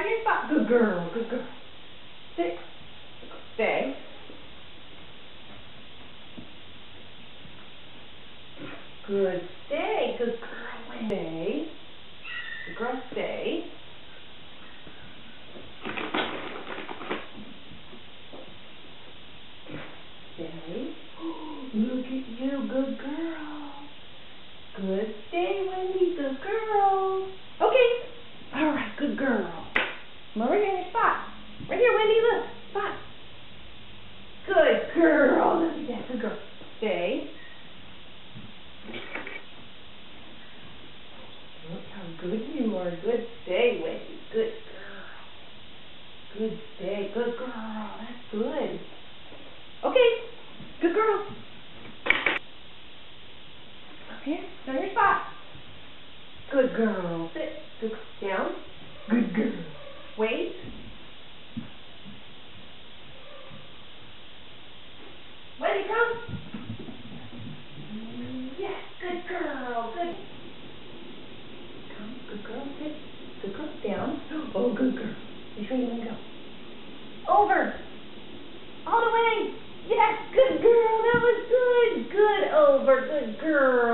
Find your spot. Good girl. Good girl. Sit. Stay. Good. Stay. Good girl. Stay. Good girl. Stay. Stay. Look at you. Good girl. Good. Stay, Wendy. Good girl. Okay. All right. Good girl. Come over here in your spot. Right here, Wendy. Look. Spot. Good girl. Look at that. Good girl. Stay. Look how good you are. Good stay, Wendy. Good girl. Good stay. Good girl. That's good. Okay. Good girl. Up here. On your spot. Good girl. Sit. Good. Down. Good girl. Wait. Wendy, come. Yes. Good girl. Good. Come. Good girl. Sit. Good girl. Down. Oh, good girl. Which way you want to go? Over. All the way. Yes. Good girl. That was good. Good over. Good girl.